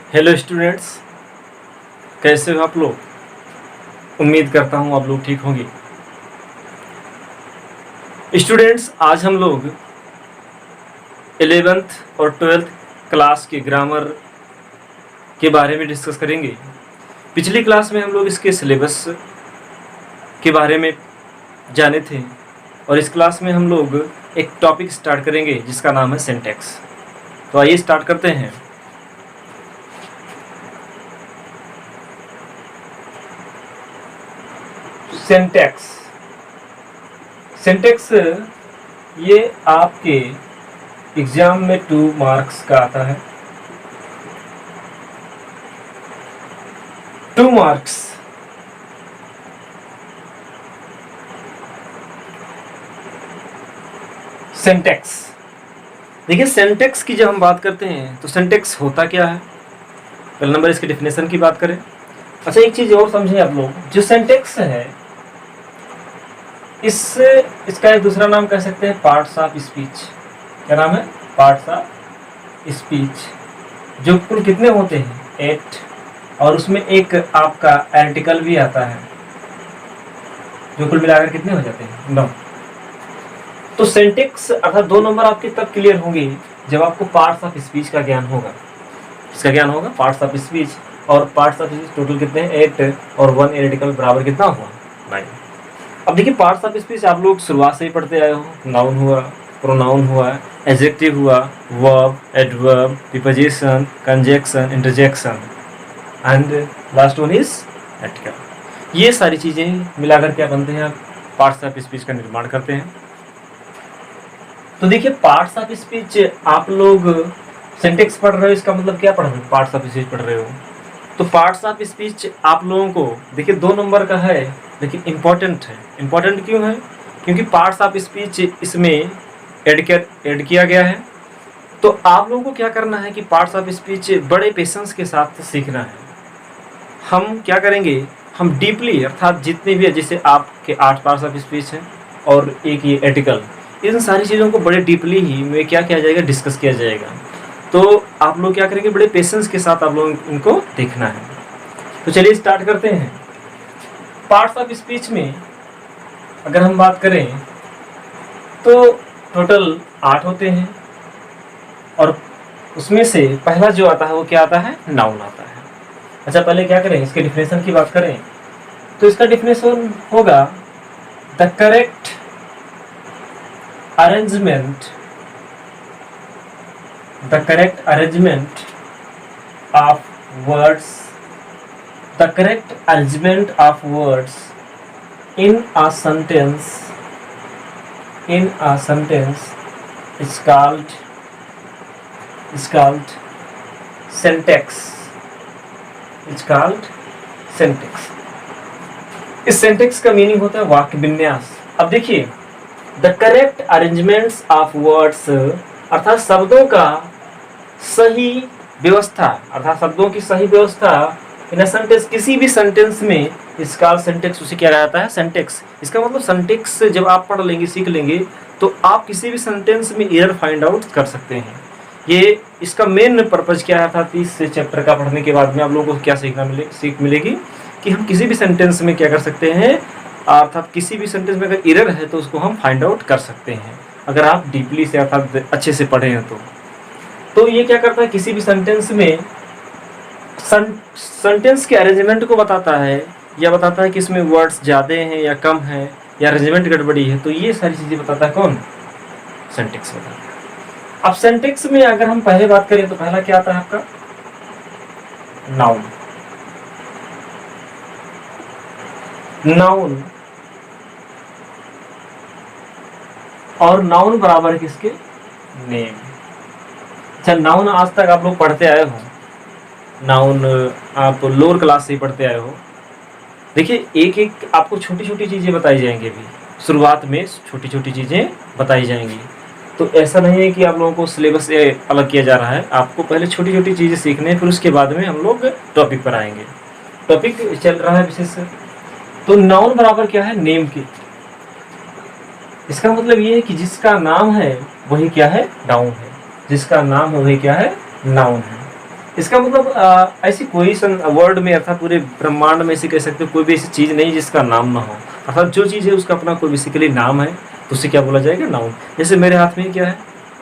Hello students, कैसे हो आप लोग। उम्मीद करता हूँ आप लोग ठीक होंगे। स्टूडेंट्स, आज हम लोग 11th और 12th क्लास के ग्रामर के बारे में डिस्कस करेंगे। पिछली क्लास में हम लोग इसके सिलेबस के बारे में जाने थे और इस क्लास में हम लोग एक टॉपिक स्टार्ट करेंगे जिसका नाम है सिंटैक्स। तो आइए स्टार्ट करते हैं। सिंटैक्स ये आपके एग्जाम में 2 मार्क्स का आता है। 2 मार्क्स। सिंटैक्स, देखिए सिंटैक्स की जब हम बात करते हैं तो सिंटैक्स होता क्या है। पहला नंबर इसके डेफिनेशन की बात करें। अच्छा, एक चीज और समझें आप लोग, जो सिंटैक्स है इसका एक दूसरा नाम कह सकते हैं पार्ट्स ऑफ स्पीच। क्या नाम है? Parts of speech. जो कुल कितने होते हैं? 8। और उसमें एक आपका आर्टिकल भी आता है, जो कुल मिलाकर कितने हो जाते हैं? 9। तो सिंटैक्स अर्थात 2 नंबर आपके तब क्लियर होंगे जब आपको पार्ट्स ऑफ स्पीच का ज्ञान होगा। इसका ज्ञान होगा पार्ट्स ऑफ स्पीच। और पार्ट्स ऑफ स्पीच टोटल कितने हैं? 8 और 1 आर्टिकल बराबर कितना हुआ? 9। अब देखिए पार्ट्स ऑफ स्पीच आप लोग शुरुआत से ही पढ़ते आए हो। नाउन हुआ, प्रोनाउन हुआ, एडजेक्टिव हुआ, verb, adverb, preposition, conjunction, interjection and last one is article. ये सारी चीजें मिलाकर क्या बनते हैं? पार्ट्स ऑफ स्पीच का निर्माण करते हैं। तो देखिए पार्ट्स ऑफ स्पीच आप लोग सिंटैक्स पढ़ रहे हो, इसका मतलब क्या पढ़ रहे हो? पार्ट्स ऑफ स्पीच पढ़ रहे हो। तो पार्ट्स ऑफ स्पीच आप लोगों को देखिए 2 नंबर का है, लेकिन इम्पोर्टेंट है। इम्पोर्टेंट क्यों है? क्योंकि पार्ट्स ऑफ स्पीच इसमें ऐड किया गया है। तो आप लोगों को क्या करना है कि पार्ट्स ऑफ स्पीच बड़े पेशेंस के साथ सीखना है। हम क्या करेंगे, हम डीपली अर्थात जितने भी है, जैसे आपके 8 पार्ट्स ऑफ स्पीच हैं और एक ये आर्टिकल, इन सारी चीज़ों को बड़े डीपली ही में क्या किया जाएगा? डिस्कस किया जाएगा। तो आप लोग क्या करेंगे? बड़े पेशेंस के साथ आप लोग इनको देखना है। तो चलिए स्टार्ट करते हैं। पार्ट्स ऑफ स्पीच में अगर हम बात करें तो टोटल 8 होते हैं और उसमें से पहला जो आता है वो क्या आता है? नाउन आता है। अच्छा, पहले क्या करें, इसके डिफिनेशन की बात करें तो इसका डिफिनेशन होगा the correct arrangement of words in a sentence is called syntax. इस सिंटैक्स का मीनिंग होता है वाक्य विन्यास। अब देखिए the correct arrangements of words अर्थात शब्दों का सही व्यवस्था, अर्थात शब्दों की सही व्यवस्था इन सेंटेंस, किसी भी सेंटेंस में इसका सिंटैक्स उसे क्या जाता है? सिंटैक्स। इसका मतलब सिंटैक्स जब आप पढ़ लेंगे, सीख लेंगे, तो आप किसी भी सेंटेंस में एरर फाइंड आउट कर सकते हैं। ये इसका मेन पर्पज क्या है? अर्थात इस चैप्टर का पढ़ने के बाद में आप लोगों को क्या सीख मिलेगी कि हम किसी भी सेंटेंस में क्या कर सकते हैं, अर्थात किसी भी सेंटेंस में अगर एरर है तो उसको हम फाइंड आउट कर सकते हैं, अगर आप डीपली से अर्थात अच्छे से पढ़े हैं तो ये क्या करता है? किसी भी सेंटेंस में सेंटेंस के अरेंजमेंट को बताता है, या बताता है कि इसमें वर्ड्स ज़्यादा हैं या कम है, या अरेंजमेंट गड़बड़ी है। तो ये सारी चीज़ें बताता है कौन? सिंटैक्स बताता है। अब सिंटैक्स में अगर हम पहले बात करें तो पहला क्या आता है आपका? नाउन। और नाउन बराबर किसके? नेम। अच्छा, नाउन आज तक आप लोग पढ़ते आए हो, नाउन आप लोअर क्लास से ही पढ़ते आए हो। देखिए एक एक आपको छोटी छोटी चीज़ें बताई जाएंगी, अभी शुरुआत में छोटी छोटी चीज़ें बताई जाएंगी। तो ऐसा नहीं है कि आप लोगों को सिलेबस से अलग किया जा रहा है, आपको पहले छोटी छोटी चीज़ें सीखने हैं, फिर उसके बाद में हम लोग टॉपिक पर आएंगे। टॉपिक चल रहा है विशेष। तो नाउन बराबर क्या है? नेम के। इसका मतलब ये है कि जिसका नाम है वही क्या है? नाउन है। जिसका नाम है वही क्या है? नाउन है। इसका मतलब ऐसी कोई वर्ड में अर्थात पूरे ब्रह्मांड में ऐसे कह सकते हो कोई भी ऐसी चीज नहीं जिसका नाम ना हो, अर्थात जो चीज है उसका अपना कोई बेसिकली नाम है, तो उसे क्या बोला जाएगा? नाउन। जैसे मेरे हाथ में क्या है?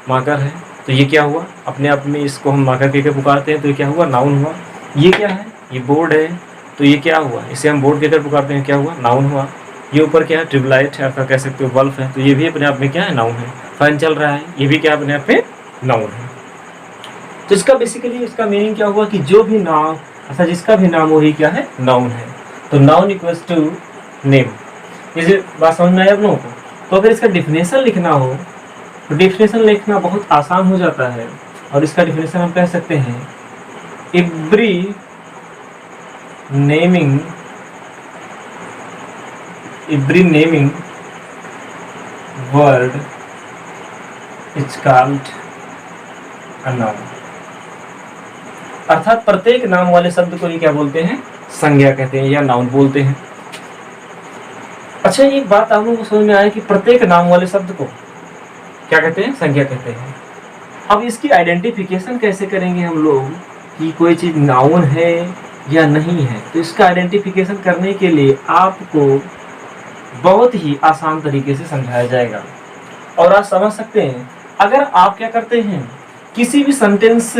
मार्कर है, तो ये क्या हुआ? अपने आप में इसको हम मार्कर कहकर पुकारते हैं, तो ये क्या हुआ? नाउन हुआ। ये क्या है? ये बोर्ड है, तो ये क्या हुआ? इसे हम बोर्ड कहकर पुकारते हैं, क्या हुआ? नाउन हुआ। ये ऊपर क्या है? ट्यूबलाइट है, अर्थात कह सकते हो बल्ब है, तो ये भी अपने आप में क्या है? नाउन है। फैन चल रहा है, ये भी क्या अपने आप में नाउन है। तो इसका बेसिकली इसका मीनिंग क्या हुआ कि जो भी नाम अर्थात जिसका भी नाम वही क्या है? नाउन है। तो नाउन इक्वल्स टू नेम। ये बात समझ में आई आप लोगों को? तो अगर इसका डिफिनेशन लिखना हो तो डिफिनेशन लिखना बहुत आसान हो जाता है, और इसका डिफिनेशन हम कह सकते हैं every naming word is called a noun. अर्थात प्रत्येक नाम वाले शब्द को ही क्या बोलते हैं? संज्ञा कहते हैं या नाउन बोलते हैं। अच्छा, एक बात आप लोगों को समझ में आया कि प्रत्येक नाम वाले शब्द को क्या कहते हैं? संज्ञा कहते हैं। अब इसकी आइडेंटिफिकेशन कैसे करेंगे हम लोग कि कोई चीज नाउन है या नहीं है? तो इसका आइडेंटिफिकेशन करने के लिए आपको बहुत ही आसान तरीके से समझाया जाएगा, और आप समझ सकते हैं। अगर आप क्या करते हैं, किसी भी सेंटेंस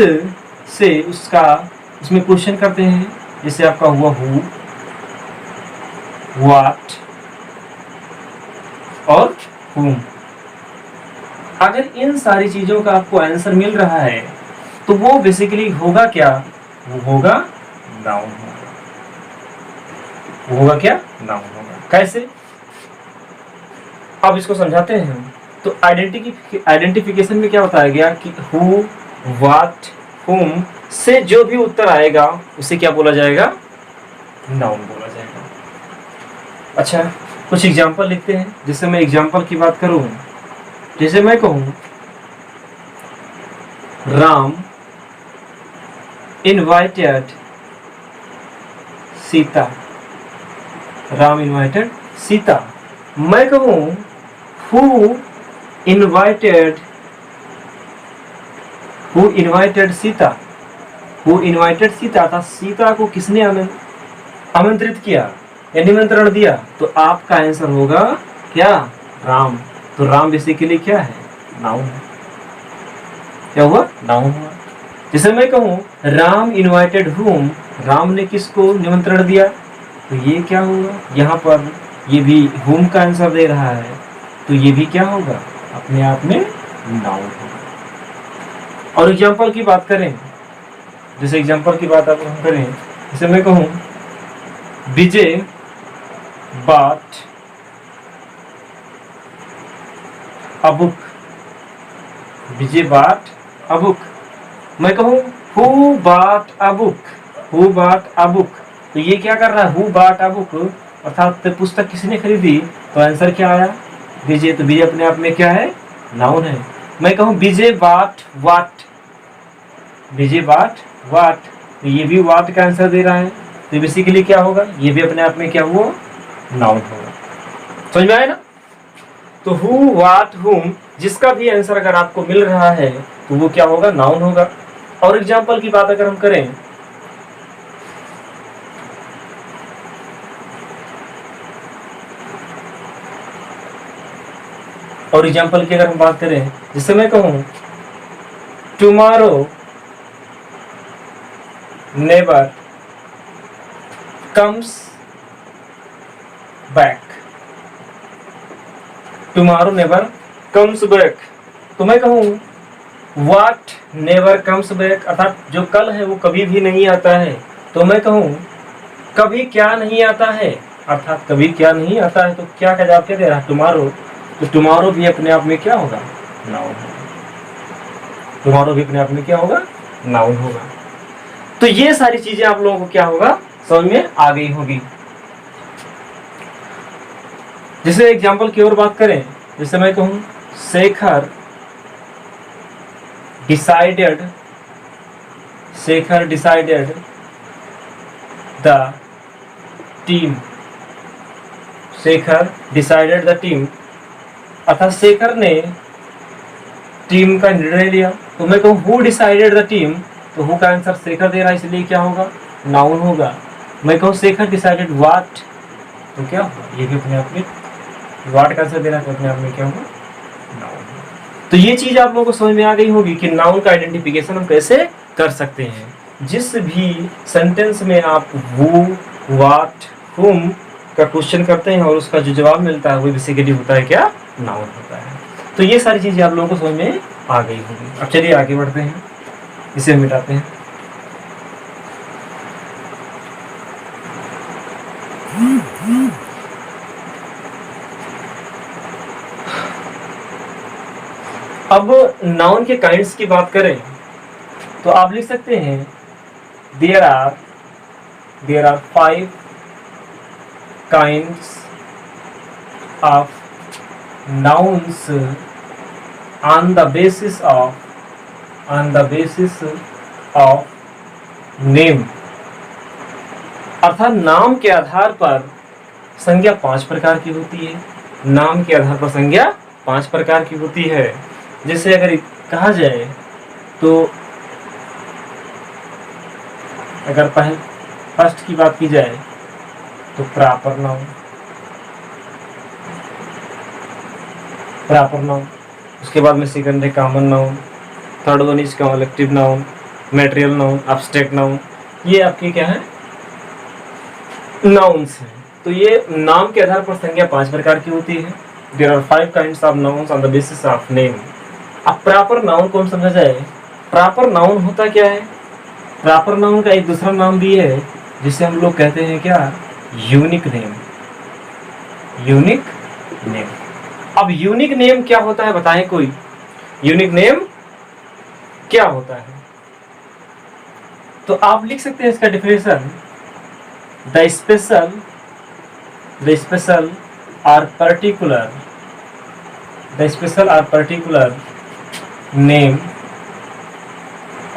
से उसमें क्वेश्चन करते हैं, जैसे आपका हुआ हु, व्हाट और whom, अगर इन सारी चीजों का आपको आंसर मिल रहा है तो वो बेसिकली होगा क्या? वो होगा नाउन होगा। वो होगा क्या? नाउन होगा। कैसे? अब इसको समझाते हैं हम। तो आइडेंटिफिकेशन में क्या बताया गया कि हु, व्हाट, whom से जो भी उत्तर आएगा उसे क्या बोला जाएगा? नाउन बोला जाएगा। अच्छा, कुछ एग्जांपल लिखते हैं। जैसे मैं एग्जांपल की बात करूं, जैसे मैं कहूं राम इनवाइटेड सीता। राम इनवाइटेड सीता। मैं कहूं who invited Sita. Who invited Sita था, सीता को किसने आमंत्रित किया या निमंत्रण दिया? तो आपका आंसर होगा क्या? राम। तो राम बेसिकली क्या है? नाउन है। क्या हुआ? नाउन हुआ। जैसे मैं कहूं राम इनवाइटेड whom, राम ने किसको निमंत्रण दिया? तो ये क्या होगा? यहाँ पर ये भी whom का आंसर दे रहा है, तो ये भी क्या होगा? अपने आप में नाउन होगा। और एग्जाम्पल की बात करें, जैसे एग्जाम्पल की बात हम करें, जैसे मैं कहूं विजय bought a book। Vijay bought a book। मैं कहूं who bought a book। who bought a book, तो ये क्या कर रहा है? who bought a book, अर्थात पुस्तक किसने खरीदी? तो आंसर क्या आया? विजय। तो विजय अपने आप में क्या है? नाउन है। मैं कहूं विजय bought what। Vijay bought what, तो ये भी what का आंसर दे रहा है, तो बेसिकली क्या होगा? ये भी अपने आप में क्या हुआ? नाउन होगा। समझ में आया ना? तो हु, व्हाट, whom जिसका भी आंसर अगर आपको मिल रहा है तो वो क्या होगा? नाउन होगा। और एग्जांपल की बात अगर हम करें, और एग्जांपल की अगर हम बात करें, जैसे मैं कहूं tomorrow never comes back. Tomorrow never comes back, तो मैं कहूं व्हाट नेवर कम्स बैक, अर्थात जो कल है वो कभी भी नहीं आता है। तो मैं कहूं कभी क्या नहीं आता है, अर्थात कभी क्या नहीं आता है, तो क्या का जवाब क्या दे रहा है? टुमारो। तो टुमारो भी अपने आप में क्या होगा? नाउन होगा। टुमारो भी अपने आप में क्या होगा? नाउन होगा। तो ये सारी चीजें आप लोगों को क्या होगा? समझ में आ गई होगी। जैसे एग्जाम्पल की और बात करें, जैसे मैं कहूं Shekhar decided the team. Shekhar decided the team, अर्थात शेखर ने टीम का निर्णय लिया। तो मैं कहूं हु डिसाइडेड द टीम, तो हु का आंसर शेखर दे रहा है, इसलिए क्या होगा, नाउन होगा। मैं कहूँ शेखर डिसाइडेड व्हाट, तो क्या होगा, ये भी अपने आप में व्हाट का आंसर दे रहा है, तो अपने आप में क्या होगा, नाउन। तो ये चीज आप लोगों को समझ में आ गई होगी कि नाउन का आइडेंटिफिकेशन हम कैसे कर सकते हैं। जिस भी सेंटेंस में आप वो, व्हाट, हुम का क्वेश्चन करते हैं और उसका जो जवाब मिलता है वो बेसिकली होता है क्या, नाउन होता है। तो ये सारी चीजें आप लोगों को समझ में आ गई होगी। अब चलिए आगे बढ़ते हैं, इसे मिटाते हैं। अब नाउन के काइंड्स की बात करें तो आप लिख सकते हैं there are 5 kinds of nouns on the basis of name. अर्थात नाम के आधार पर संज्ञा 5 प्रकार की होती है। नाम के आधार पर संज्ञा 5 प्रकार की होती है। जैसे अगर कहा जाए तो अगर फर्स्ट की बात की जाए तो प्रॉपर नाउन, उसके बाद में सेकंड है common noun, third one is collective noun, material noun, abstract noun. ये आपके क्या है, नाउन्स हैं। तो ये नाम के आधार पर संज्ञा 5 प्रकार की होती है। There are 5 kinds of nouns on the basis of name. अब प्रॉपर नाउन कौन समझा जाए, प्रॉपर नाउन होता क्या है, प्रॉपर नाउन का एक दूसरा नाम भी है जिसे हम लोग कहते हैं क्या, यूनिक नेम। अब यूनिक नेम क्या होता है बताएं कोई, यूनिक नेम क्या होता है। तो आप लिख सकते हैं इसका definition, the special or particular name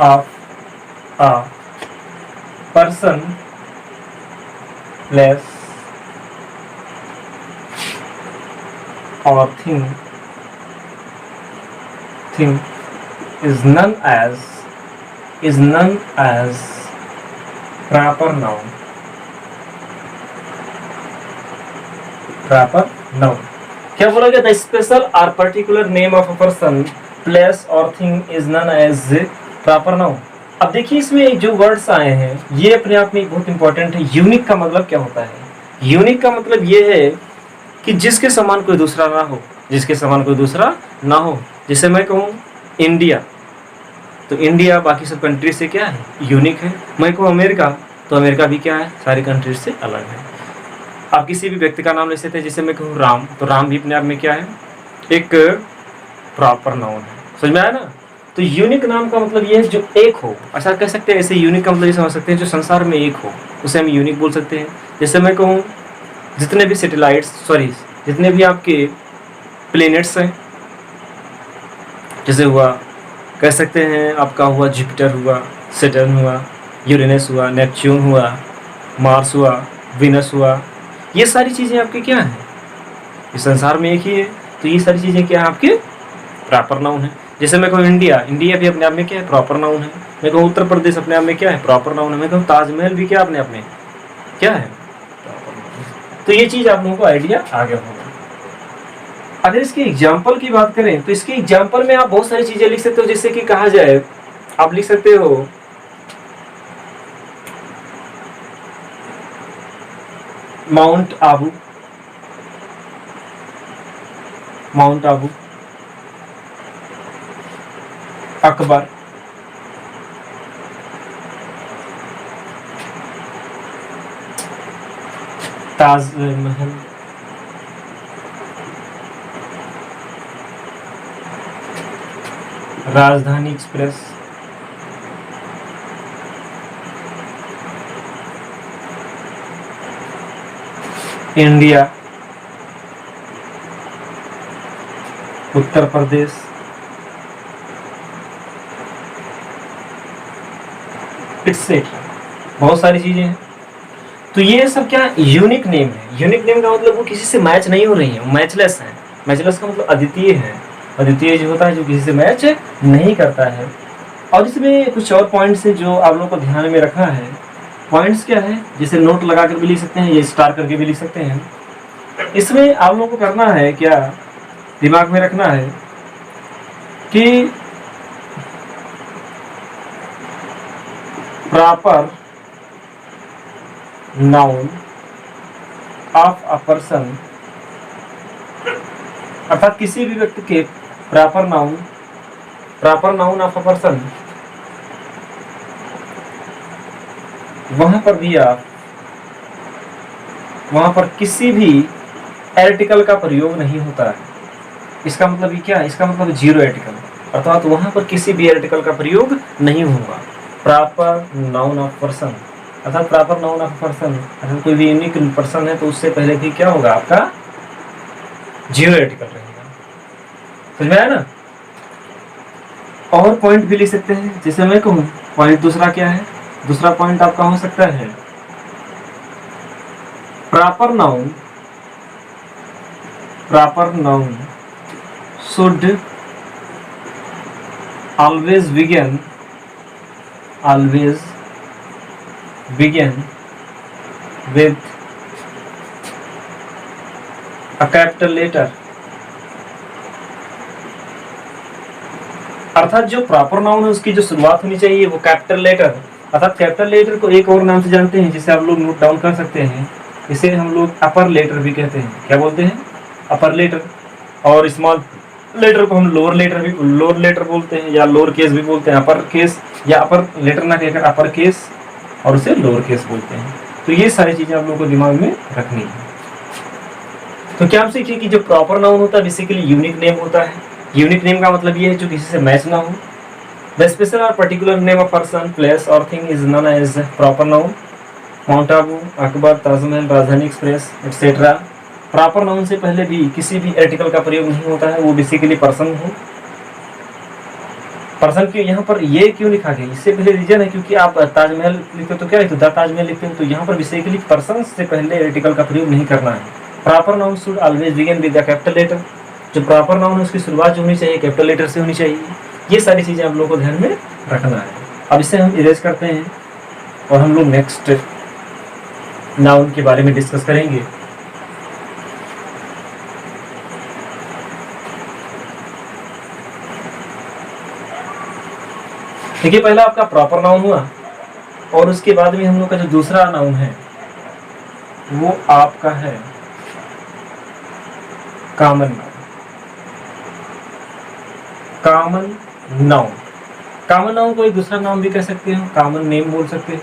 of a person, place or thing is known as proper noun। क्या बोला गया, द स्पेशल और particular name of a person, place और thing is known as proper noun. अब देखिए इसमें जो words आए हैं ये अपने आप में बहुत इंपॉर्टेंट है। यूनिक का मतलब क्या होता है, यूनिक का मतलब ये है कि जिसके समान कोई दूसरा ना हो। जैसे मैं कहूँ इंडिया, तो इंडिया बाकी सब कंट्री से क्या है, यूनिक है। मैं कहूँ अमेरिका, तो अमेरिका भी क्या है, सारी कंट्री से अलग है। आप किसी भी व्यक्ति का नाम ले सकते हैं, जैसे मैं कहूँ राम, तो राम भी अपने आप में क्या है, एक प्रॉपर नाउन है। समझ में आया ना। तो यूनिक नाम का मतलब ये है जो एक हो, ऐसा कह सकते हैं। ऐसे यूनिक का मतलब ये समझ सकते हैं जो संसार में एक हो, उसे हम यूनिक बोल सकते हैं। जैसे मैं कहूँ जितने भी जितने भी आपके प्लेनेट्स हैं, जैसे हुआ कह सकते हैं आपका हुआ जुपिटर हुआ, सैटर्न हुआ, यूरेनस हुआ, नेपच्यून हुआ, मार्स हुआ, वीनस हुआ, ये सारी चीज़ें आपके क्या हैं, इस संसार में एक ही है। तो ये सारी चीज़ें क्या है, आपके प्रॉपर नाउन है। जैसे मैं कहूँ इंडिया भी अपने आप में क्या है, प्रॉपर नाउन है। मैं कहूँ उत्तर प्रदेश अपने आप में क्या है, प्रॉपर नाउन है। मैं कहूँ ताजमहल भी क्या अपने आप में क्या है, प्रॉपर नाउन है। तो ये चीज़ आप लोगों को आइडिया आ गया होगा। अगर इसके एग्जाम्पल की बात करें तो इसके एग्जाम्पल में आप बहुत सारी चीज़ें लिख सकते हो। जैसे कि कहा जाए, आप लिख सकते हो mount Abu, Akbar, Taj Mahal, Rajdhani express, India, Uttar Pradesh, etcetera, बहुत सारी चीजें हैं। तो ये सब क्या यूनिक नेम है। यूनिक नेम का मतलब वो किसी से मैच नहीं हो रही है, मैचलेस है। मैचलेस का मतलब अद्वितीय है। अद्वितीय जो होता है जो किसी से मैच नहीं करता है। और इसमें कुछ और पॉइंट्स है जो आप लोगों को ध्यान में रखना है। पॉइंट्स क्या है, जैसे नोट लगा कर भी लिख सकते हैं या स्टार करके भी लिख सकते हैं। इसमें आप लोगों को करना है क्या, दिमाग में रखना है कि proper noun of a person, अर्थात किसी भी व्यक्ति के proper noun of a person, वहां पर भी आप वहां पर किसी भी आर्टिकल का प्रयोग नहीं होता है। इसका मतलब ये क्या है, इसका मतलब जीरो आर्टिकल, अर्थात वहां पर किसी भी आर्टिकल का प्रयोग नहीं होगा। प्रॉपर नाउन ऑफ पर्सन, अर्थात प्रॉपर नाउन ऑफ पर्सन, अर्थात कोई भी यूनिक पर्सन है तो उससे पहले भी क्या होगा, आपका जीरो आर्टिकल रहेगा। समझ में आया ना। और पॉइंट भी लिख सकते हैं, जैसे मैं कहूँ पॉइंट दूसरा क्या है, दूसरा पॉइंट आपका हो सकता है proper noun should always begin with a capital letter, अर्थात जो प्रॉपर नाउन है उसकी जो शुरुआत होनी चाहिए वो कैपिटल लेटर, अर्थात कैपिटल लेटर को एक और नाम से जानते हैं जिसे आप लोग नोट डाउन कर सकते हैं। इसे हम लोग अपर लेटर भी कहते हैं। क्या बोलते हैं, अपर लेटर। और स्मॉल लेटर को हम लोअर लेटर बोलते हैं या लोअर केस भी बोलते हैं। अपर केस या अपर लेटर ना कहकर अपर केस और उसे लोअर केस बोलते हैं। तो ये सारी चीजें आप लोगों को दिमाग में रखनी है। तो क्या आप सीखिए कि जो प्रॉपर नाउन होता है बेसिकली यूनिक नेम होता है। यूनिक नेम का मतलब ये है जो किसी से मैच ना हो। द स्पेशल और particular name of person, place और thing is known as proper noun. Mount Abu, Akbar, Taj Mahal, Rajdhani express etcetera. Proper noun से पहले भी किसी भी आर्टिकल का प्रयोग नहीं होता है, वो बेसिकली पर्सन हो। पर्सन क्यों यहाँ पर ये क्यों लिखा गया, इससे पहले रीजन है क्योंकि आप ताजमहल लिखते हो तो क्या लिखते हो, द ताजमहल लिखते हो, तो यहाँ पर बेसिकली पर्सन से पहले आर्टिकल का प्रयोग नहीं करना है। Proper noun should always begin with the capital letter. जो प्रॉपर नाउन है उसकी शुरुआत जो होनी चाहिए कैपिटल लेटर से होनी चाहिए। ये सारी चीजें आप लोगों को ध्यान में रखना है। अब इसे हम इरेज करते हैं और हम लोग नेक्स्ट नाउन के बारे में डिस्कस करेंगे। देखिए पहला आपका प्रॉपर नाउन हुआ और उसके बाद में हम लोग का जो दूसरा नाउन है वो आपका है कॉमन नाउन। कॉमन नाउन को एक दूसरा नाम भी कह सकते हैं, कॉमन नेम बोल सकते हैं,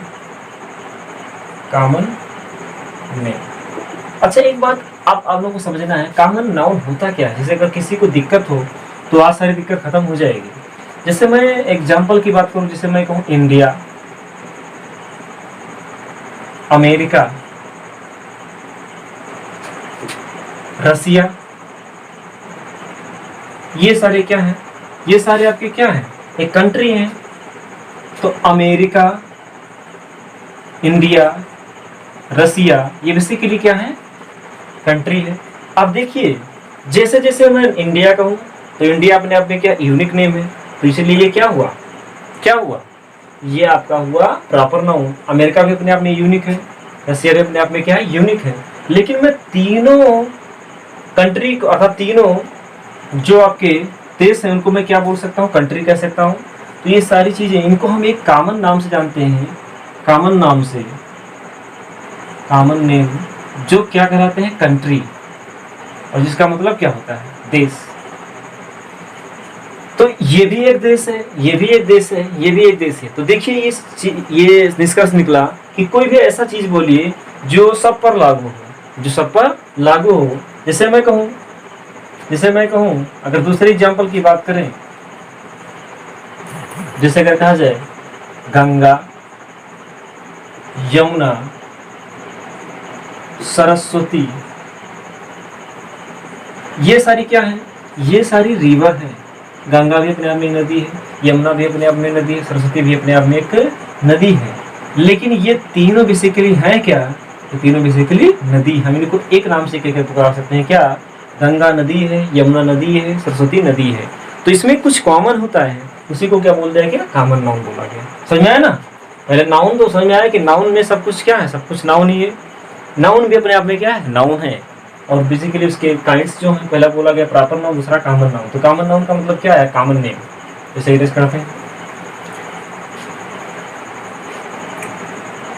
कॉमन नेम। अच्छा एक बात आप लोगों को समझना है, कॉमन नाउन होता क्या है। जैसे अगर किसी को दिक्कत हो तो आज सारी दिक्कत खत्म हो जाएगी। जैसे मैं एग्जाम्पल की बात करूं, जैसे मैं कहूं इंडिया, अमेरिका, रसिया, ये सारे क्या हैं, ये सारे आपके क्या हैं, एक कंट्री हैं। तो अमेरिका, इंडिया, रसिया, ये बेसिकली क्या है, कंट्री है। अब देखिए जैसे जैसे मैं इंडिया कहूं तो इंडिया अपने आप में क्या यूनिक नेम है, तो इसलिए ये क्या हुआ, ये आपका हुआ प्रॉपर नाउन। अमेरिका भी अपने आप में यूनिक है, रसिया भी अपने आप में क्या है, यूनिक है। लेकिन मैं तीनों कंट्री को, अर्थात तीनों जो आपके देश हैं उनको मैं क्या बोल सकता हूँ, कंट्री कह सकता हूँ। तो ये सारी चीजें इनको हम एक कॉमन नाम से जानते हैं, कॉमन नाम से, कॉमन नेम, जो क्या कहलाते हैं, कंट्री, और जिसका मतलब क्या होता है, देश। तो ये भी एक देश है, ये भी एक देश है, ये भी एक देश है। तो देखिए ये निष्कर्ष निकला कि कोई भी ऐसा चीज बोलिए जो सब पर लागू हो, जो सब पर लागू हो। जैसे मैं कहूं अगर दूसरे एग्जांपल की बात करें, जैसे अगर कहा जाए गंगा, यमुना, सरस्वती, ये सारी क्या है, ये सारी रिवर है। गंगा भी अपने आप में नदी है, यमुना भी अपने आप में नदी है, सरस्वती भी अपने आप में एक नदी है। लेकिन ये तीनों बेसिकली हैं क्या, तो तीनों बेसिकली नदी। हम इनको एक नाम से कहकर पुकार सकते हैं, क्या, गंगा नदी है, यमुना नदी है, सरस्वती नदी है। तो इसमें कुछ कॉमन होता है, उसी को क्या बोल दिया गया, कॉमन नाउन बोला गया। समझ में आया ना? पहले नाउन तो समझ में आया कि नाउन में सब कुछ क्या है, सब कुछ नाउन ही है। नाउन भी अपने आप में क्या है, नाउन है। और बेसिकली उसके काइंड्स जो है, पहला बोला गया प्रॉपर नाउन, दूसरा कॉमन नाउन। तो कॉमन नाउन का मतलब क्या है, कॉमन नेम। जैसे इरेज करते हैं।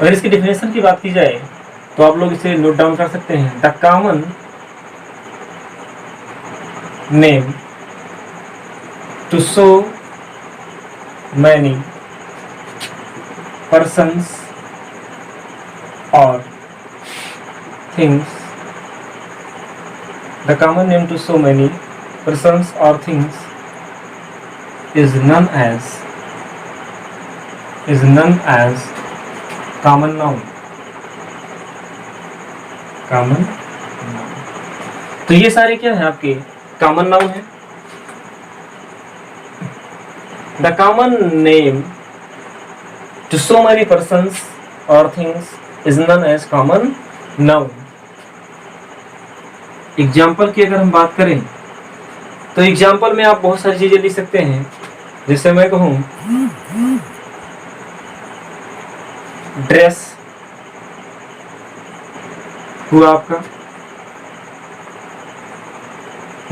अगर इसकी डेफिनेशन की बात की जाए तो आप लोग इसे नोट डाउन कर सकते हैं। The common name to show many persons or things, the common name to so many persons or things is known as common noun. common noun. तो ये सारे क्या है आपके कॉमन नाउन है। The common name to so many persons or things is known as common noun. Example की अगर हम बात करें तो एग्जाम्पल में आप बहुत सारी चीजें लिख सकते हैं। जैसे मैं कहूं ड्रेस हुआ आपका,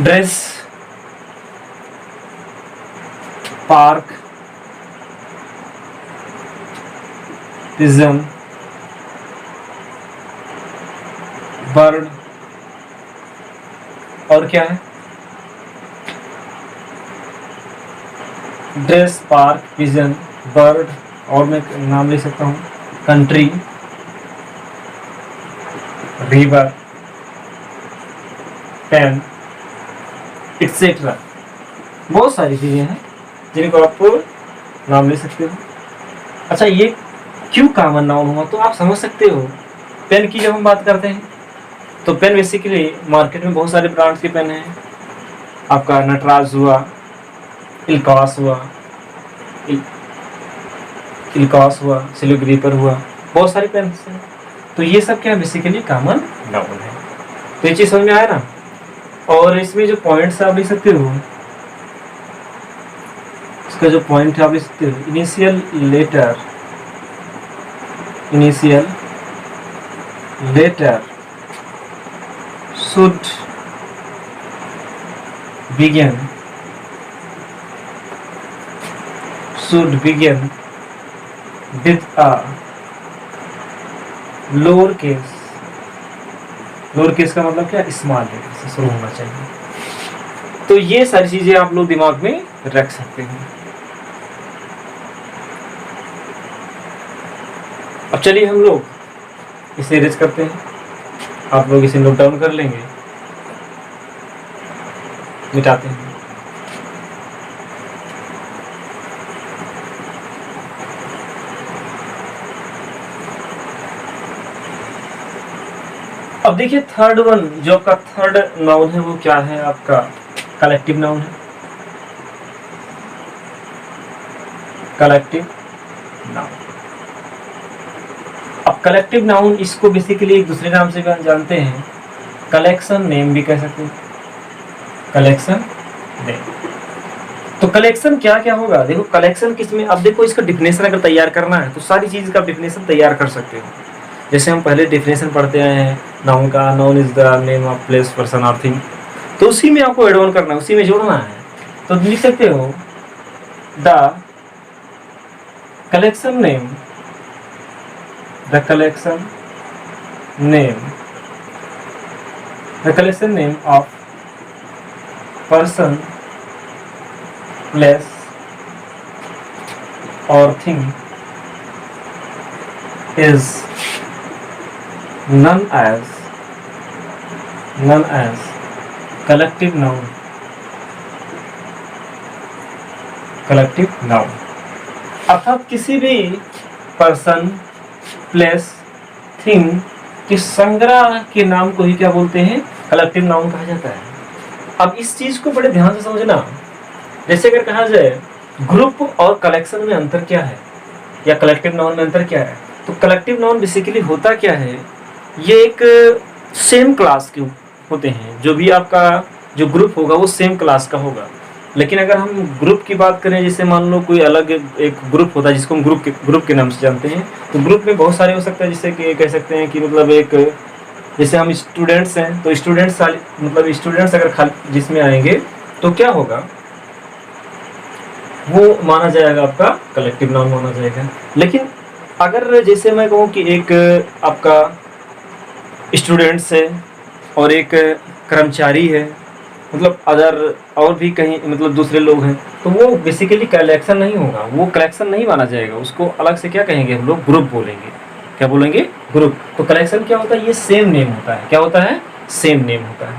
ड्रेस, पार्क, पिजन, बर्ड, और क्या है, ड्रेस, पार्क, पिजन, बर्ड, और मैं नाम ले सकता हूँ कंट्री, रिवर, पेन, एक्सेट्रा। बहुत सारी चीजें हैं जिनको आप नाम ले सकते हो। अच्छा, ये क्यों कॉमन नाउन हुआ तो आप समझ सकते हो। पेन की जब हम बात करते हैं तो पेन बेसिकली मार्केट में बहुत सारे ब्रांड्स के पेन हैं। आपका नटराज हुआ, इल्कास हुआ, सिलोग्रीपर हुआ, बहुत सारे पेन हैं। तो ये सब क्या बेसिकली कॉमन नाउन है। तो ये चीज समझ में आया ना? और इसमें जो पॉइंट्स आप लिख सकते हो, इसका जो पॉइंट है आप लिख सकते हो, initial letter should begin with a lower case। Lower case का मतलब क्या, स्मॉल लेटर से शुरू होना चाहिए। तो ये सारी चीजें आप लोग दिमाग में रख सकते हैं। अब चलिए हम लोग इसे इरेज करते हैं। आप लोग इसे नोट डाउन कर लेंगे, मिटाते हैं। अब देखिए थर्ड वन, जो आपका थर्ड नाउन है वो क्या है, आपका कलेक्टिव नाउन है। Collective noun. अब कलेक्टिव नाउन इसको बेसिकली एक दूसरे नाम से भी हम जानते हैं, कलेक्शन नेम भी कह सकते हैं। Collection name. तो कलेक्शन क्या क्या होगा, देखो कलेक्शन किसमें, अब देखो इसका डिफिनेशन अगर तैयार करना है तो सारी चीज का डिफिनेशन तैयार कर सकते हो। जैसे हम पहले डिफिनेशन पढ़ते आए हैं नाउन का, noun is the name of place, person और थिंग। तो उसी में आपको एड ऑन करना है, उसी में जोड़ना है। तो लिख सकते हो the collection name, the collection name of person, place or thing is known as collective noun। collective noun अर्थात किसी भी पर्सन, प्लेस, थिंग के संग्रह के नाम को ही क्या बोलते हैं, कलेक्टिव नाउन कहा जाता है। अब इस चीज को बड़े ध्यान से समझना। जैसे अगर कहा जाए ग्रुप और कलेक्शन में अंतर क्या है, या कलेक्टिव नाउन में अंतर क्या है, तो कलेक्टिव नाउन बेसिकली होता क्या है, ये एक सेम क्लास के होते हैं। जो भी आपका जो ग्रुप होगा वो सेम क्लास का होगा। लेकिन अगर हम ग्रुप की बात करें, जैसे मान लो कोई अलग एक ग्रुप होता है जिसको हम ग्रुप के नाम से जानते हैं, तो ग्रुप में बहुत सारे हो सकते हैं, जैसे कि कह सकते हैं कि मतलब एक, जैसे हम स्टूडेंट्स हैं तो स्टूडेंट्स मतलब स्टूडेंट्स अगर खाली जिसमें आएंगे तो क्या होगा, वो माना जाएगा आपका कलेक्टिव नाउन माना जाएगा। लेकिन अगर जैसे मैं कहूँ कि एक आपका स्टूडेंट्स है और एक कर्मचारी है, मतलब अदर और भी कहीं मतलब दूसरे लोग हैं, तो वो बेसिकली कलेक्शन नहीं होगा, वो कलेक्शन नहीं माना जाएगा, उसको अलग से क्या कहेंगे हम लोग, ग्रुप बोलेंगे। क्या बोलेंगे? ग्रुप। तो कलेक्शन क्या होता है? ये सेम नेम होता है। क्या होता है? सेम नेम होता है।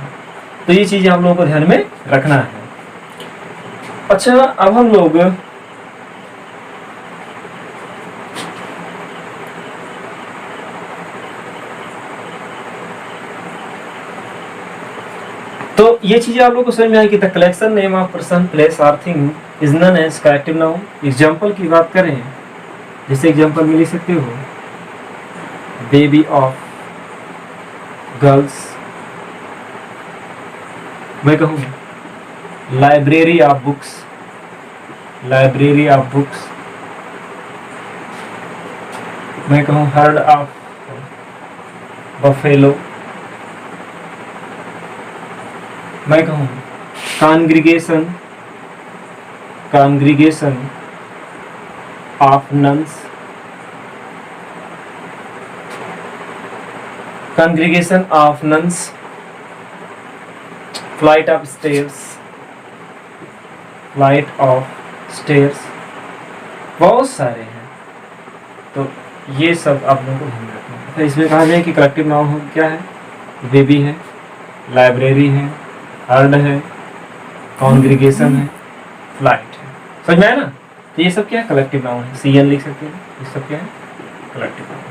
तो ये चीजें हम लोगों को ध्यान में रखना है। अच्छा, अब हम लोग तो ये चीजें आप लोगों को समझ में आएगी। The collection name of person, place और thing is known as collective noun. Example की बात करें, जैसे एग्जांपल में लिख सकते हो, बेबी ऑफ गर्ल्स, मैं कहूँ library of books, library of books, मैं कहूँ हर्ड ऑफ बफेलो, मैं कहूँ congregation, congregation of nuns, congregation of nuns, flight of stairs, flight of stairs, बहुत सारे हैं। तो ये सब आप लोगों को ध्यान रखना है। तो इसमें कहा जाए कि कलेक्टिव नाउन हो क्या है, बेबी है, लाइब्रेरी है, हर्ड है, कॉन्ग्रीगेशन है, फ्लाइट है। समझ में आया ना? तो ये सब क्या है? कलेक्टिव नाउन है। CN लिख सकते हैं। ये सब क्या है? कलेक्टिव नाउन है।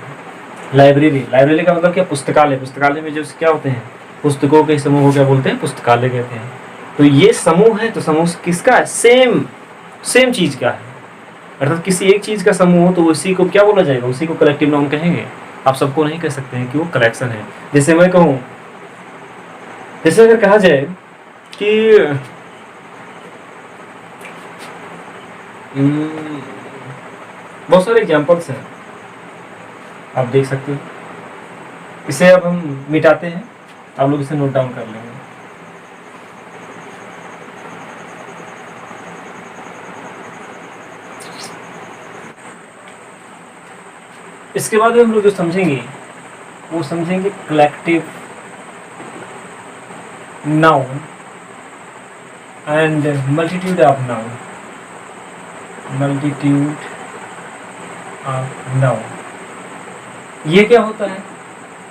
लाइब्रेरी, लाइब्रेरी का मतलब क्या? पुस्तकालय। पुस्तकालय में जो क्या होते हैं, पुस्तकों के समूह को क्या बोलते हैं? पुस्तकालय कहते हैं। तो ये समूह है, तो समूह किसका है? सेम सेम चीज का है। अर्थात किसी एक चीज का समूह हो तो उसी को क्या बोला जाएगा? उसी को कलेक्टिव नाउन कहेंगे। आप सबको नहीं कह सकते हैं कि वो कलेक्शन है। जैसे मैं कहूँ, जैसे अगर कहा जाए कि बहुत सारे एग्जाम्पल्स हैं, आप देख सकते हो। इसे अब हम मिटाते हैं, आप लोग इसे नोट डाउन कर लेंगे। इसके बाद हम लोग जो समझेंगे वो समझेंगे collective noun and multitude of noun, multitude of noun. ये क्या होता है?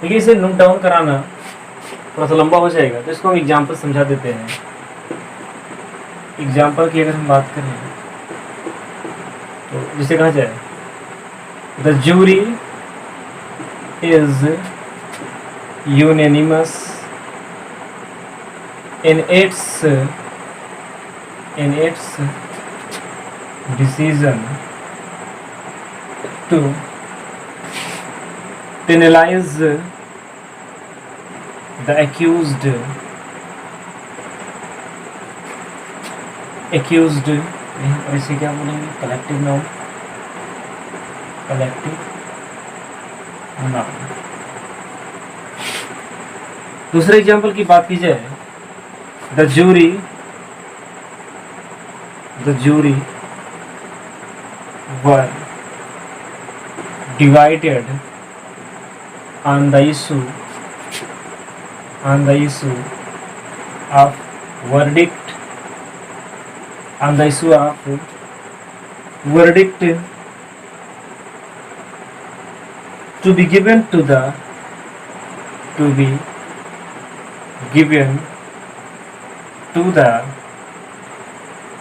देखिए, इसे नोट डाउन कराना थोड़ा सा लंबा हो जाएगा, तो इसको हम एग्जाम्पल समझा देते हैं। एग्जाम्पल की अगर हम बात करें तो जिसे कहा जाए, the jury is unanimous in its decision to penalize the accused ऐसे क्या बोलेंगे? Collective noun, collective noun. दूसरे एग्जाम्पल की बात की जाए, The jury were divided on the issue of verdict to be given to the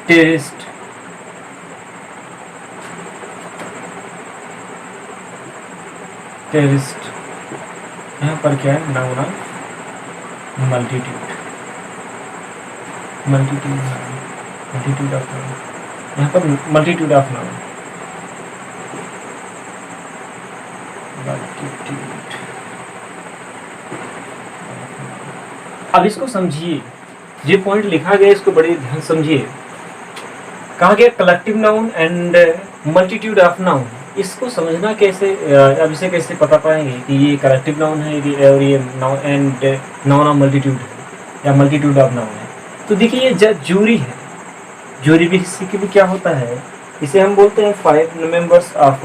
terrorist यहाँ पर क्या है? Noun of multitude, multitude of noun, यहाँ पर मल्टीट्यूड ऑफ नाउन, मल्टीट्यूड। अब इसको समझिए, ये पॉइंट लिखा गया, इसको बड़े ध्यान समझिए। कहा गया collective noun and multitude of noun. इसको समझना कैसे, अब इसे कैसे पता पाएंगे कि ये कलेक्टिव नाउन है और ये noun and noun of multitude है या मल्टीट्यूड ऑफ नाउन है। तो देखिए ये जूरी है, जूरी भी बेसिकली क्या होता है, इसे हम बोलते हैं 5 मेंबर्स ऑफ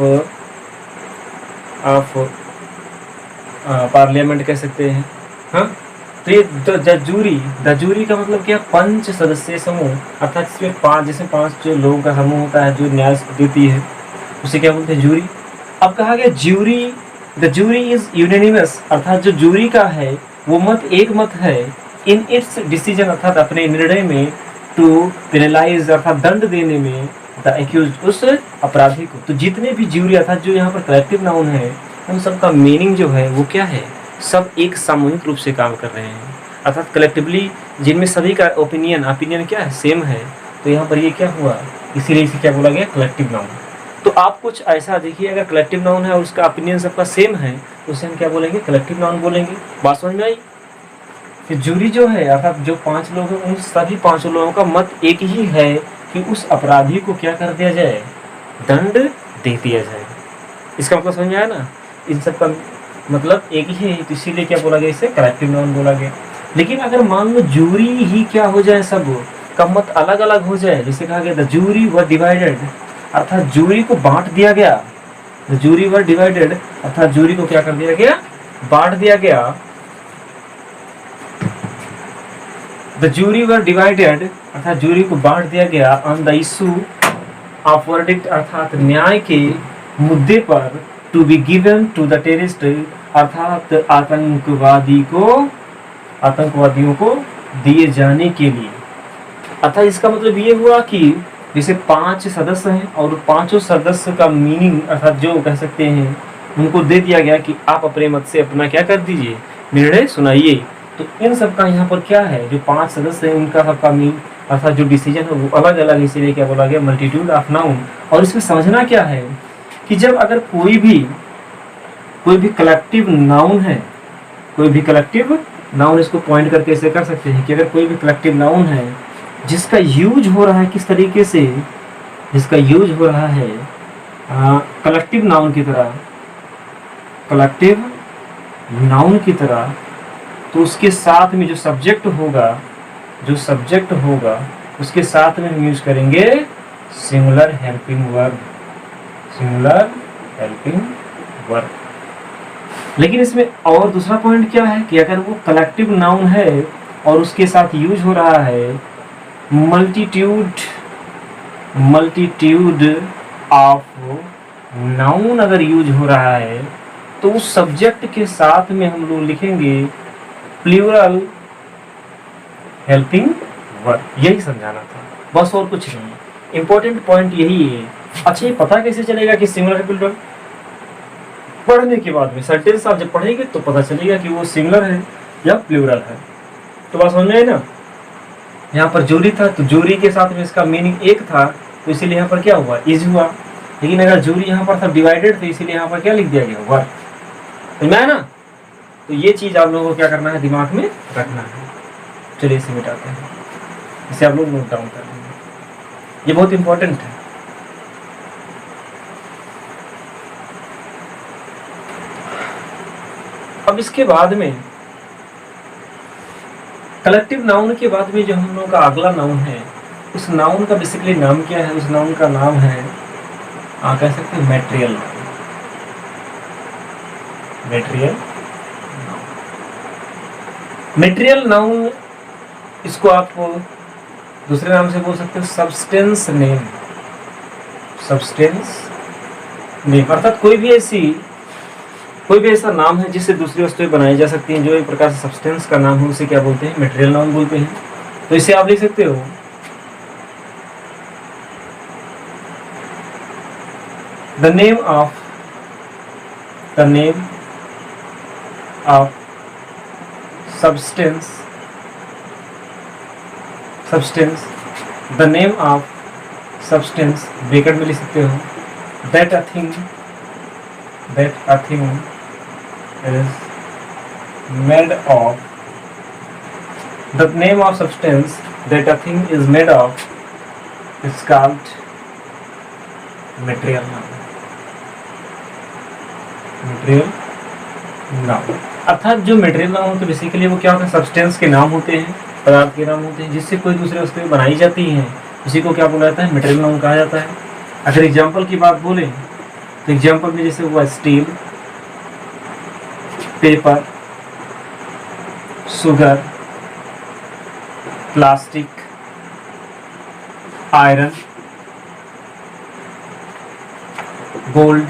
पार्लियामेंट कह सकते हैं। हाँ, तो ये द जूरी का मतलब क्या, 5 सदस्यीय समूह, अर्थात इसमें 5 जैसे 5 जो लोगों का समूह होता है जो न्याय देती है, उसे क्या बोलते हैं, जूरी। अब कहा गया jury, the jury is unanimous, अर्थात जो जूरी का है वो मत एक मत है इन इट्स डिसीजन, अर्थात अपने निर्णय में, टू पेनलाइज अर्थात दंड देने में, द एक्यूज्ड उस अपराधी को। तो जितने भी जूरी अर्थात जो यहाँ पर कलेक्टिव नाउन है, उन सब का मीनिंग जो है वो क्या है, सब एक सामूहिक रूप से काम कर रहे हैं, अर्थात कलेक्टिवली, जिनमें सभी का ओपिनियन क्या है, सेम है। तो यहाँ पर ये क्या हुआ, इसीलिए इसे क्या बोला गया, कलेक्टिव नाउन। तो आप कुछ ऐसा देखिए, अगर कलेक्टिव नाउन है और उसका ओपिनियन सबका सेम है तो उसे हम क्या बोलेंगे, कलेक्टिव नाउन बोलेंगे। बात समझ में आई? कि जूरी जो है अर्थात जो 5 लोग हैं, उन सभी 5 लोगों का मत एक ही है कि उस अपराधी को क्या कर दिया जाए, दंड दे दिया जाए। इसका मतलब समझ में आया ना, इन सब का मतलब एक ही है, तो इसीलिए क्या बोला गया, इसे कलेक्टिव नाउन बोला गया। लेकिन अगर मान लो जूरी ही क्या हो जाए, सब का मत अलग अलग हो जाए, जैसे कहा गया द जूरी वर डिवाइडेड, अर्थात जूरी को बांट दिया गया, द जूरी वर डिवाइडेड, अर्थात जूरी को क्या कर दिया गया, बांट दिया गया। द जूरी वर डिवाइडेड, अर्थात जूरी को बांट दिया गया on the issue of verdict, अर्थात न्याय के मुद्दे पर, to be given to the terrorist, अर्थात आतंकवादियों को दिए जाने के लिए। अर्थात इसका मतलब ये हुआ कि जैसे 5 सदस्य हैं और 5 सदस्य का मीनिंग अर्थात जो कह सकते हैं, उनको दे दिया गया कि आप अपने मत से अपना क्या कर दीजिए, निर्णय सुनाइए। तो इन सब का यहाँ पर क्या है, जो 5 सदस्य हैं उनका सबका मीन अर्थात जो डिसीजन है वो अलग अलग, इसीलिए क्या बोला गया, मल्टीट्यूड ऑफ नाउन। और इसमें समझना क्या है कि जब अगर कोई भी कलेक्टिव नाउन है, कोई भी कलेक्टिव नाउन, इसको पॉइंट करके ऐसे कर सकते हैं कि अगर कोई भी कलेक्टिव नाउन है जिसका यूज हो रहा है किस तरीके से, जिसका यूज हो रहा है कलेक्टिव नाउन की तरह, कलेक्टिव नाउन की तरह, तो उसके साथ में जो सब्जेक्ट होगा उसके साथ में हम यूज करेंगे singular helping verb, singular helping verb. लेकिन इसमें और दूसरा पॉइंट क्या है कि अगर वो कलेक्टिव नाउन है और उसके साथ यूज हो रहा है मल्टीट्यूड ऑफ नाउन, अगर यूज हो रहा है तो उस सब्जेक्ट के साथ में हम लोग लिखेंगे प्लूरल हेल्पिंग वर्ब। यही समझाना था, बस और कुछ नहीं। इंपॉर्टेंट पॉइंट यही है। अच्छा, ये पता कैसे चलेगा कि सिंगुलर है प्लूरल? पढ़ने के बाद में सेंटेंस आप जब पढ़ेंगे तो पता चलेगा कि वो सिंगुलर है या प्लूरल है। तो बात समझ में आई ना? यहाँ पर जूरी था तो जूरी के साथ में इसका मीनिंग एक था, तो इसीलिए यहाँ पर क्या हुआ, इज हुआ। लेकिन अगर जूरी यहाँ पर था डिवाइडेड, तो इसीलिए यहाँ पर क्या लिख दिया गया, वर्ब। समझ में आया ना? तो ये चीज आप लोगों को क्या करना है, दिमाग में रखना है। चलिए इसे मिटाते हैं, इसे आप लोग नोट डाउन कर लेंगे, ये बहुत इंपॉर्टेंट है। अब इसके बाद में कलेक्टिव नाउन के बाद में जो हम लोगों का अगला नाउन है, उस नाउन का बेसिकली नाम क्या है? उस नाउन का नाम है कह सकते हैं मैटेरियल। मैटेरियल नाउन, इसको आप दूसरे नाम से बोल सकते हो सब्सटेंस नेम। अर्थात कोई भी ऐसा नाम है जिससे दूसरी वस्तुएं बनाई जा सकती हैं, जो एक प्रकार से सब्सटेंस का नाम है, उसे क्या बोलते हैं, मैटेरियल नाउन बोलते हैं। तो इसे आप लिख सकते हो the name of substance, the name of substance, bracket में लिख सकते हो that a thing is made of, the name of substance that a thing is made of it's called material noun. Material noun अर्थात जो material noun होते हैं basically वो क्या होता है, सब्सटेंस के नाम होते हैं, पदार्थ के नाम होते हैं जिससे कोई दूसरे वस्तु बनाई जाती हैं, उसी को क्या बोला जाता है, मटेरियल नाउन कहा जाता है। अगर एग्जाम्पल की बात बोले तो एग्जाम्पल में जैसे हुआ steel, paper, sugar, plastic, iron, gold,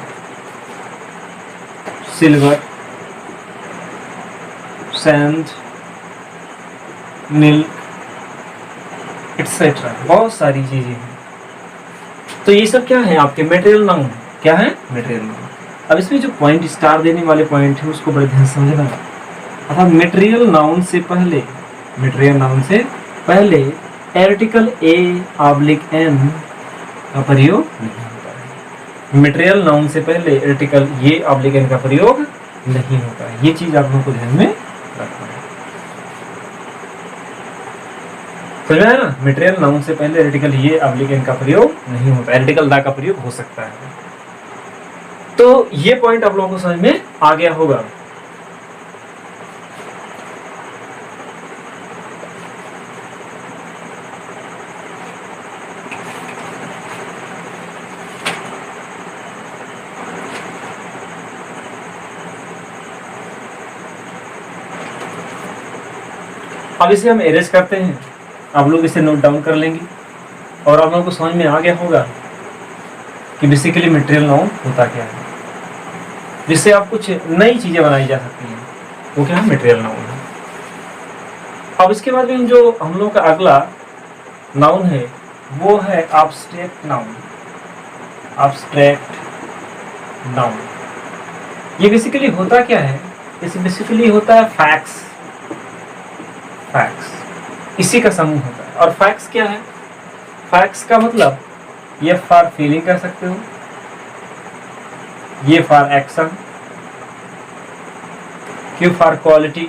silver, sand, milk, etcetera, बहुत सारी चीजें हैं। तो ये सब क्या है, आपके मटेरियल नाउन। क्या है, मटेरियल नाउन। अब इसमें जो पॉइंट स्टार देने वाले पॉइंट है उसको बड़े ध्यान से समझना। अर्थात मटेरियल नाउन से पहले, मटेरियल नाउन से पहले आर्टिकल ए ऑब्लिक एन का प्रयोग नहीं होता है। मटेरियल नाउन से पहले आर्टिकल ए ऑब्लिक एन का प्रयोग नहीं होता है। ये चीज आप लोगों को ध्यान में रखना है। समझ में आया ना, मटेरियल नाउन से पहले आर्टिकल ये ऑब्लिक एन का प्रयोग नहीं होता, आर्टिकल दा का प्रयोग हो सकता है। तो ये पॉइंट आप लोगों को समझ में आ गया होगा। अब इसे हम एरेज करते हैं, आप लोग इसे नोट डाउन कर लेंगे और आप लोगों को समझ में आ गया होगा कि बेसिकली मटेरियल नाउन होता क्या है, जिससे आप कुछ नई चीजें बनाई जा सकती हैं, वो क्या है, मटेरियल नाउन है। अब इसके बाद में जो हम लोगों का अगला नाउन है वो है एब्स्ट्रैक्ट नाउन। एब्स्ट्रैक्ट नाउन ये बेसिकली होता क्या है, इसे बेसिकली होता है फैक्ट्स। फैक्ट्स इसी का समूह होता है। और फैक्ट्स क्या है, फैक्ट्स का मतलब ये फॉर फीलिंग कर सकते हो, ये for action, Q for quality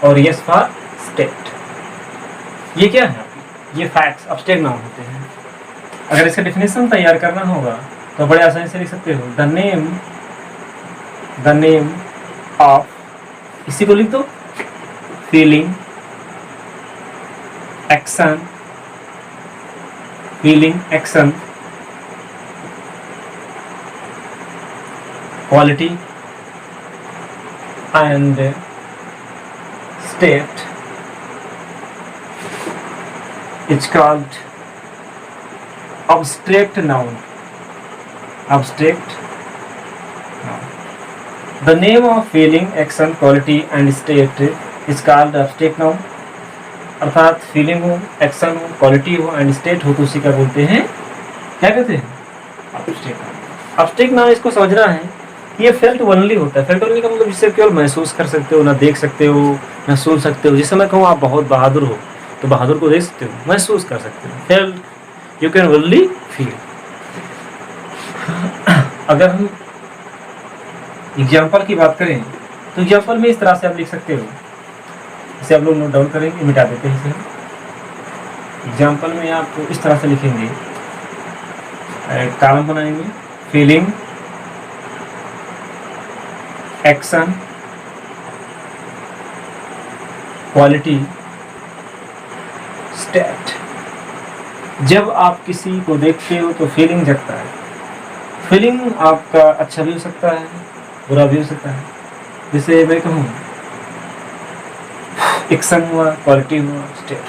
और यस फॉर स्टेट। ये क्या है, ये फैक्ट्स एब्स्ट्रैक्ट नाउन होते हैं। अगर इसका डेफिनेशन तैयार करना होगा तो बड़े आसानी से लिख सकते हो, द नेम ऑफ, इसी को लिख दो, feeling, action, feeling, action, quality and state is called abstract noun. Abstract noun. The name of feeling, action, quality and state is called abstract noun. अर्थात फीलिंग हो, एक्शन हो, क्वालिटी हो and state हो तो उसी का बोलते हैं, क्या कहते हैं, abstract noun. abstract noun इसको समझना है, ये फेल्ट ओनली होता है। फेल्ट ओनली का मतलब जिससे केवल महसूस कर सकते हो, ना देख सकते हो, ना सुन सकते हो। जैसे मैं कहूँ आप बहुत बहादुर हो तो बहादुर को देख सकते हो, महसूस कर सकते हो। Felt You can only feel. अगर हम एग्जाम्पल की बात करें तो एग्जाम्पल में इस तरह से आप लिख सकते हो, इसे आप लोग नोट डाउन करेंगे, मिटा देते हैं इसे। एग्जाम्पल में आप इस तरह से लिखेंगे, कॉलम बनाएंगे, फीलिंग, एक्शन, क्वालिटी, स्टेट। जब आप किसी को देखते हो तो फीलिंग जगता है। फीलिंग आपका अच्छा भी हो सकता है, बुरा भी हो सकता है। जैसे मैं कहूँ एक्शन हुआ, क्वालिटी हुआ, स्टेट।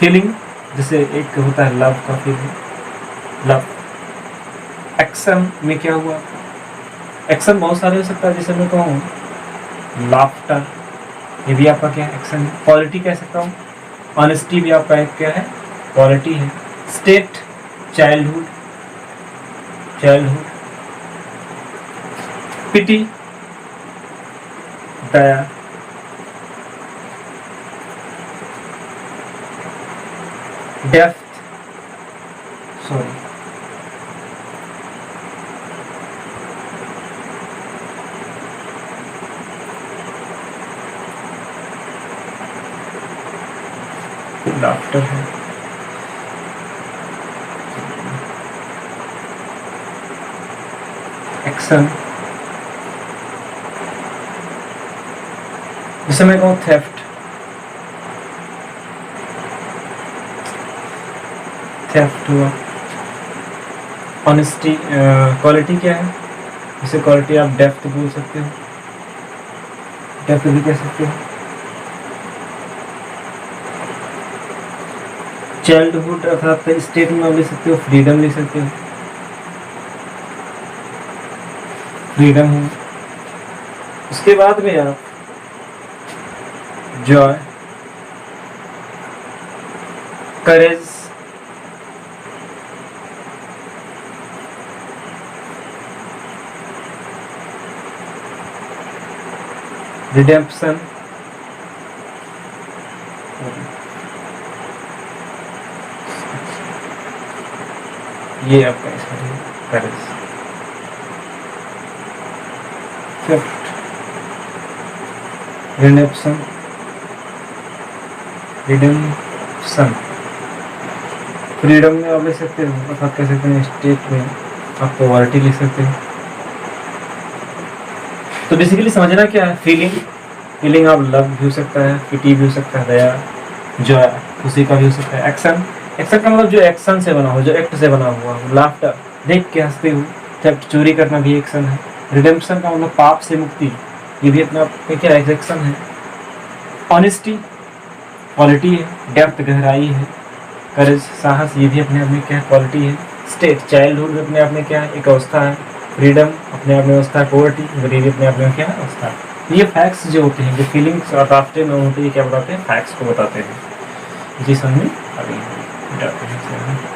फीलिंग जैसे एक होता है लव का फीलिंग, लव। एक्शन में क्या हुआ, एक्शन बहुत सारे हो सकता है। जैसे मैं कहूँ लाफ्टर, ये भी आपका क्या है, एक्शन है। क्वालिटी कह सकता हूँ, ऑनेस्टी भी आपका एक क्या है, क्वालिटी है। State childhood, childhood. पिटी दया, डेप्थ सॉरी, लाफ्टर है, एक्शन, जैसे मैं कहूँ थेफ्ट, थेफ्ट हुआ। ऑनेस्टी, क्वालिटी क्या है, इसे क्वालिटी आप डेप्थ बोल सकते हो, डेप्थ भी कह सकते हो। चाइल्डहुड अर्थात स्टेट में आप ले सकते हो, फ्रीडम ले सकते हो, फ्रीडम है। उसके बाद में आप जॉय, करेज, रिडेम्पशन, ये आपका इसका करेज। फिफ्थ, रिडेम्पशन, रिडेम्पशन, फ्रीडम में आप ले सकते हो, अर्थात कह सकते हैं स्टेट में आप पॉवर्टी ले सकते हो। तो बेसिकली समझना क्या है, फीलिंग, फीलिंग आप लव भी हो सकता है, पिटी भी हो सकता है, दया, जॉय, खुशी का भी हो सकता है। एक्शन, एक्शन का मतलब जो एक्शन से बना हो, जो एक्ट से बना हुआ हो। लाफ्टर, देख के हंसते हो। थेफ्ट, चोरी करना भी एक्शन है। रिडेम्पशन का मतलब पाप से मुक्ति, ये भी अपना क्या एक्शन है। ऑनेस्टी, क्वालिटी है। डेप्थ, गहराई है। करेज, साहस, ये भी अपने आप में क्या क्वालिटी है। स्टेट, चाइल्डहुड अपने आप में क्या है, एक अवस्था है। फ्रीडम अपने आप में अवस्था है। पॉवर्टी, गरीबी अपने आप में क्या है, अवस्था है। ये फैक्ट्स जो होते हैं, जो फीलिंग्स और रास्ते में होते हैं, क्या बताते हैं, फैक्ट्स को बताते हैं। जी समझ में आ गई, जाते हैं।